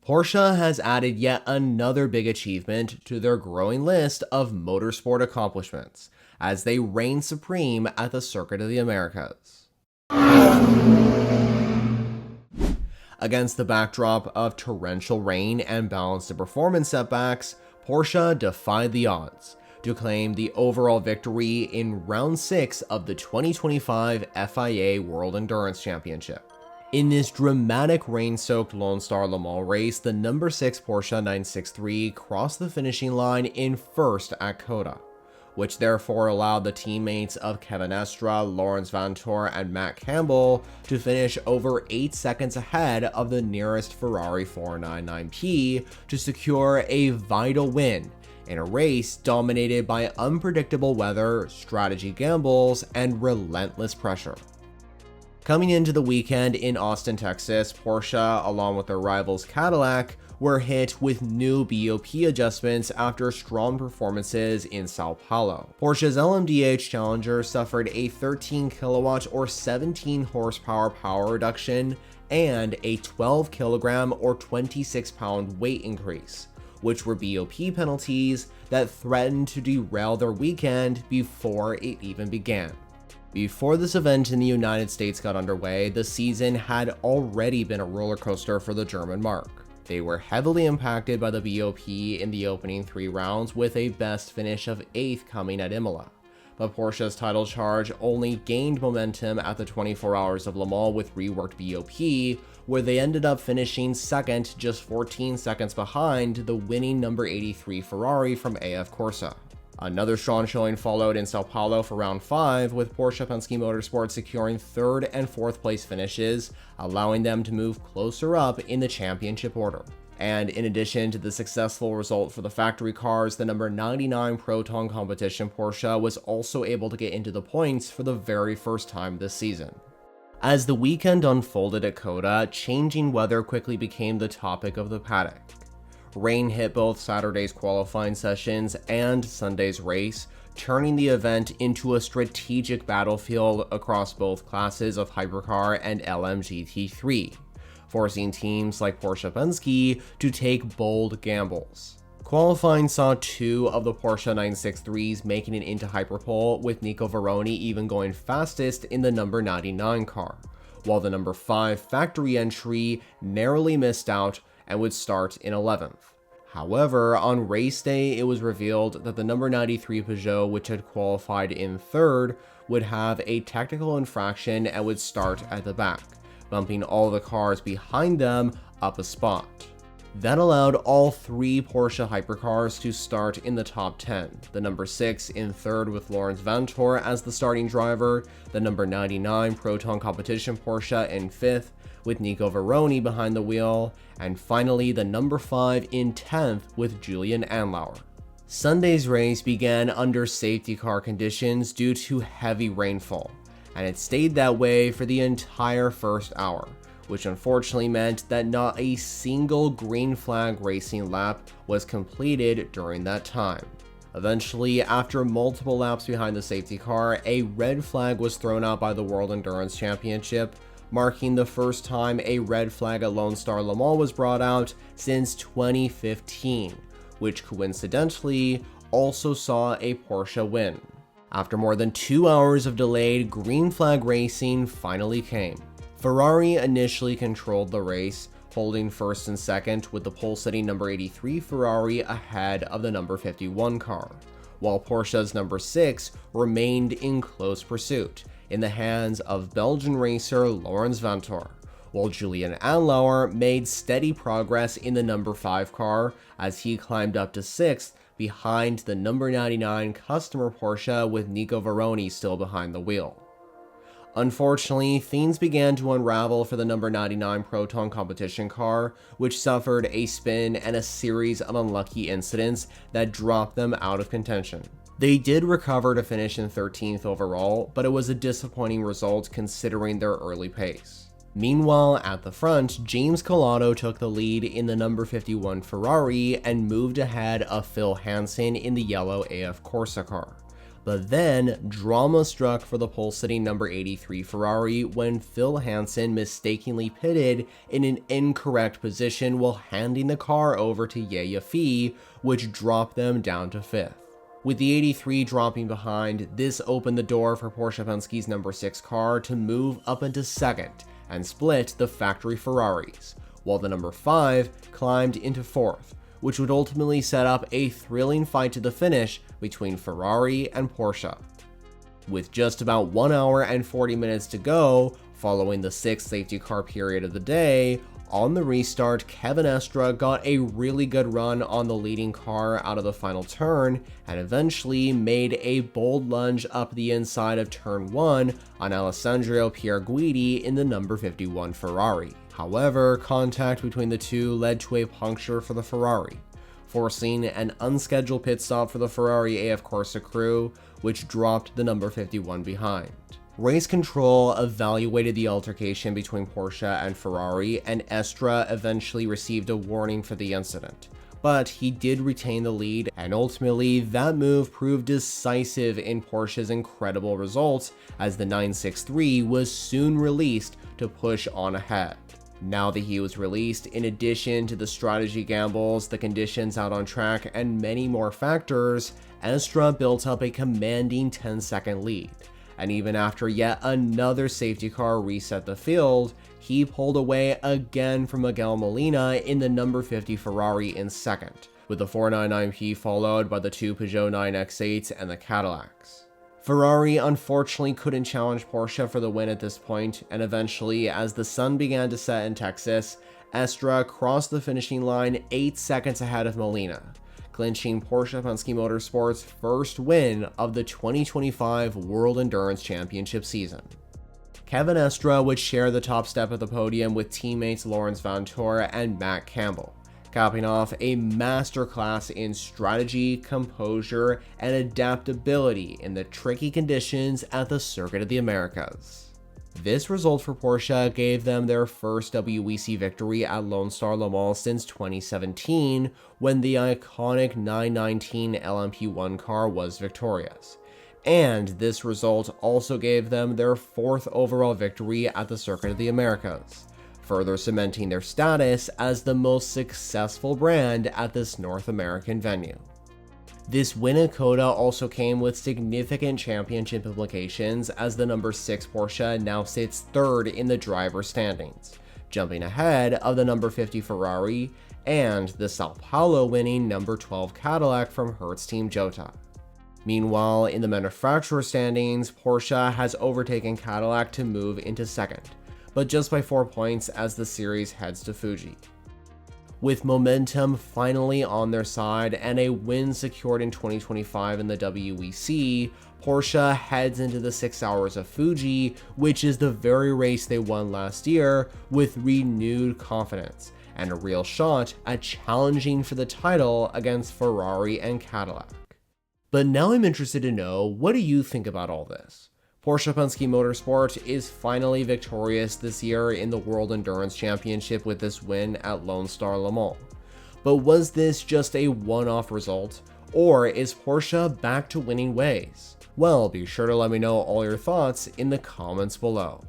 Porsche has added yet another big achievement to their growing list of motorsport accomplishments, as they reign supreme at the Circuit of the Americas. Against the backdrop of torrential rain and balanced performance setbacks, Porsche defied the odds to claim the overall victory in Round 6 of the 2025 FIA World Endurance Championship. In this dramatic rain-soaked Lone Star Le Mans race, the number 6 Porsche 963 crossed the finishing line in first at COTA, which therefore allowed the teammates of Kevin Estre, Lawrence Vanthoor, and Matt Campbell to finish over 8 seconds ahead of the nearest Ferrari 499P to secure a vital win in a race dominated by unpredictable weather, strategy gambles, and relentless pressure. Coming into the weekend in Austin, Texas, Porsche, along with their rivals Cadillac, were hit with new BOP adjustments after strong performances in Sao Paulo. Porsche's LMDH Challenger suffered a 13 kilowatt or 17 horsepower power reduction and a 12 kilogram or 26 pound weight increase, which were BOP penalties that threatened to derail their weekend before it even began. Before this event in the United States got underway, the season had already been a roller coaster for the German marque. They were heavily impacted by the BOP in the opening 3 rounds, with a best finish of 8th coming at Imola. But Porsche's title charge only gained momentum at the 24 Hours of Le Mans with reworked BOP, where they ended up finishing second, just 14 seconds behind the winning number 83 Ferrari from AF Corsa. Another strong showing followed in Sao Paulo for round 5, with Porsche Penske Motorsport securing 3rd and 4th place finishes, allowing them to move closer up in the championship order. And in addition to the successful result for the factory cars, the number 99 Proton competition Porsche was also able to get into the points for the very first time this season. As the weekend unfolded at COTA, changing weather quickly became the topic of the paddock. Rain hit both Saturday's qualifying sessions and Sunday's race, turning the event into a strategic battlefield across both classes of hypercar and ALMS GT3, forcing teams like Porsche Penske to take bold gambles. Qualifying saw 2 of the Porsche 963s making it into Hyperpole, with Nico Varrone even going fastest in the number 99 car, while the number 5 factory entry narrowly missed out and would start in 11th. However, on race day, it was revealed that the number 93 Peugeot, which had qualified in 3rd, would have a technical infraction and would start at the back, bumping all the cars behind them up a spot. That allowed all 3 Porsche hypercars to start in the top 10, the number 6 in 3rd with Lawrence Vanthoor as the starting driver, the number 99 Proton competition Porsche in 5th, with Nico Varrone behind the wheel, and finally the number 5 in 10th with Julian Andlauer. Sunday's race began under safety car conditions due to heavy rainfall, and it stayed that way for the entire first hour, which unfortunately meant that not a single green flag racing lap was completed during that time. Eventually, after multiple laps behind the safety car, a red flag was thrown out by the World Endurance Championship, marking the first time a red flag at Lone Star Le Mans was brought out since 2015, which coincidentally also saw a Porsche win. After more than 2 hours of delayed green flag racing finally came. Ferrari initially controlled the race, holding 1st and 2nd with the pole-sitting number 83 Ferrari ahead of the number 51 car, while Porsche's number 6 remained in close pursuit in the hands of Belgian racer Lawrence Vanthoor, while Julian Andlauer made steady progress in the number 5 car as he climbed up to 6th behind the number 99 customer Porsche with Nico Varrone still behind the wheel. Unfortunately, things began to unravel for the number 99 Proton competition car, which suffered a spin and a series of unlucky incidents that dropped them out of contention. They did recover to finish in 13th overall, but it was a disappointing result considering their early pace. Meanwhile, at the front, James Calado took the lead in the number 51 Ferrari and moved ahead of Phil Hansen in the yellow AF Corsa car. But then, drama struck for the pole-sitting number 83 Ferrari when Phil Hansen mistakenly pitted in an incorrect position while handing the car over to Yeti-Blue, which dropped them down to 5th. With the 83 dropping behind, this opened the door for Porsche Penske's number 6 car to move up into 2nd and split the factory Ferraris, while the number 5 climbed into 4th, which would ultimately set up a thrilling fight to the finish between Ferrari and Porsche. With just about 1 hour and 40 minutes to go, following the 6th safety car period of the day, on the restart, Kevin Estre got a really good run on the leading car out of the final turn, and eventually made a bold lunge up the inside of turn 1 on Alessandro Pierguidi in the number 51 Ferrari. However, contact between the two led to a puncture for the Ferrari, forcing an unscheduled pit stop for the Ferrari AF Corsa crew, which dropped the number 51 behind. Race control evaluated the altercation between Porsche and Ferrari, and Estre eventually received a warning for the incident. But he did retain the lead, and ultimately that move proved decisive in Porsche's incredible results, as the 963 was soon released to push on ahead. Now that he was released, in addition to the strategy gambles, the conditions out on track, and many more factors, Estre built up a commanding 10-second lead. And even after yet another safety car reset the field, he pulled away again from Miguel Molina in the number 50 Ferrari in 2nd, with the 499P followed by the two Peugeot 9X8s and the Cadillacs. Ferrari unfortunately couldn't challenge Porsche for the win at this point, and eventually, as the sun began to set in Texas, Estre crossed the finishing line 8 seconds ahead of Molina, clinching Porsche Penske Motorsports' first win of the 2025 World Endurance Championship season. Kevin Estre would share the top step of the podium with teammates Lawrence Vantor and Matt Campbell, capping off a masterclass in strategy, composure, and adaptability in the tricky conditions at the Circuit of the Americas. This result for Porsche gave them their first WEC victory at Lone Star Le Mans since 2017, when the iconic 919 LMP1 car was victorious. And this result also gave them their 4th overall victory at the Circuit of the Americas, further cementing their status as the most successful brand at this North American venue. This win at COTA also came with significant championship implications, as the number 6 Porsche now sits 3rd in the driver standings, jumping ahead of the number 50 Ferrari and the Sao Paulo winning number 12 Cadillac from Hertz Team COTA. Meanwhile, in the manufacturer standings, Porsche has overtaken Cadillac to move into 2nd, but just by 4 points as the series heads to Fuji. With momentum finally on their side and a win secured in 2025 in the WEC, Porsche heads into the 6 hours of Fuji, which is the very race they won last year, with renewed confidence and a real shot at challenging for the title against Ferrari and Cadillac. But now I'm interested to know, what do you think about all this? Porsche Penske Motorsport is finally victorious this year in the World Endurance Championship with this win at Lone Star Le Mans. But was this just a one-off result, or is Porsche back to winning ways? Well, be sure to let me know all your thoughts in the comments below.